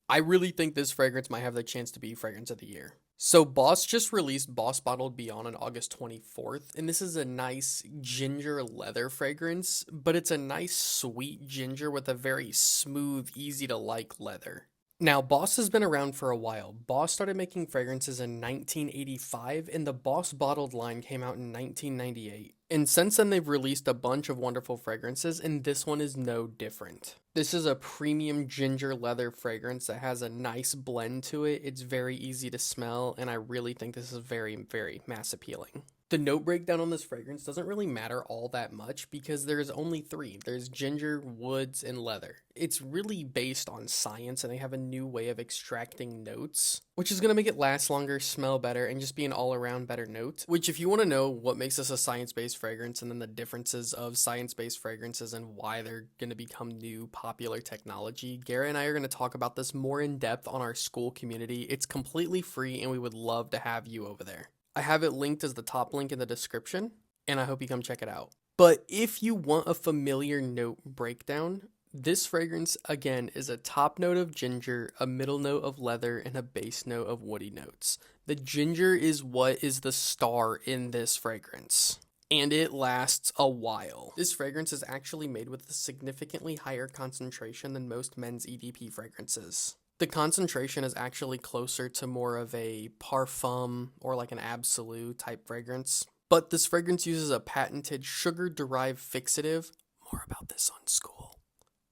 I really think this fragrance might have the chance to be fragrance of the year. So Boss just released Boss Bottled Beyond on August 24th, and this is a nice ginger leather fragrance, but it's a nice sweet ginger with a very smooth, easy to like leather. Now, Boss has been around for a while. Boss started making fragrances in 1985, and the Boss Bottled line came out in 1998. And since then, they've released a bunch of wonderful fragrances, and this one is no different. This is a premium ginger leather fragrance that has a nice blend to it. It's very easy to smell, and I really think this is very, very mass appealing. The note breakdown on this fragrance doesn't really matter all that much because there's only three. There's ginger, woods, and leather. It's really based on science, and they have a new way of extracting notes, which is going to make it last longer, smell better, and just be an all-around better note. Which, if you want to know what makes this a science-based fragrance and then the differences of science-based fragrances and why they're going to become new popular technology, Garrett and I are going to talk about this more in depth on our school community. It's completely free, and we would love to have you over there. I have it linked as the top link in the description, and I hope you come check it out. But if you want a familiar note breakdown, this fragrance, again, is a top note of ginger, a middle note of leather, and a base note of woody notes. The ginger is what is the star in this fragrance, and it lasts a while. This fragrance is actually made with a significantly higher concentration than most men's EDP fragrances. The concentration is actually closer to more of a parfum or like an absolute type fragrance. But this fragrance uses a patented sugar-derived fixative, more about this on school,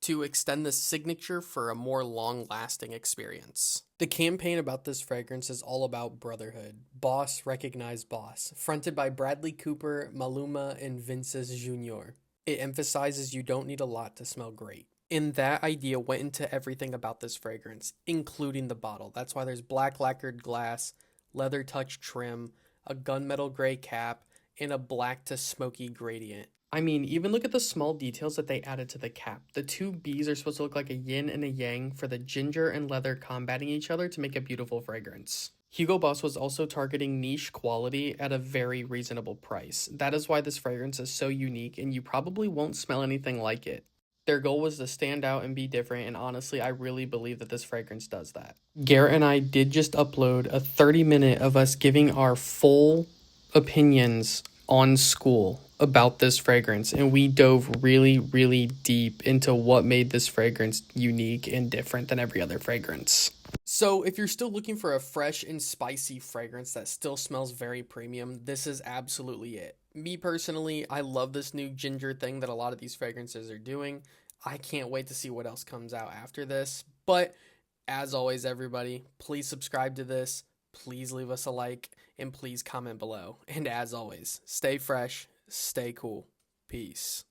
to extend the signature for a more long-lasting experience. The campaign about this fragrance is all about brotherhood. Boss recognize boss, fronted by Bradley Cooper, Maluma, and Vinícius Júnior. It emphasizes you don't need a lot to smell great. And that idea went into everything about this fragrance, including the bottle. That's why there's black lacquered glass, leather touch trim, a gunmetal gray cap, and a black to smoky gradient. I mean, even look at the small details that they added to the cap. The two bees are supposed to look like a yin and a yang for the ginger and leather combating each other to make a beautiful fragrance. Hugo Boss was also targeting niche quality at a very reasonable price. That is why this fragrance is so unique, and you probably won't smell anything like it. Their goal was to stand out and be different, and honestly, I really believe that this fragrance does that. Garrett and I did just upload a 30-minute of us giving our full opinions on school about this fragrance, and we dove really, really deep into what made this fragrance unique and different than every other fragrance. So if you're still looking for a fresh and spicy fragrance that still smells very premium, this is absolutely it. Me personally, I love this new ginger thing that a lot of these fragrances are doing. I can't wait to see what else comes out after this. But as always, everybody, please subscribe to this. Please leave us a like and please comment below. And as always, stay fresh, stay cool. Peace.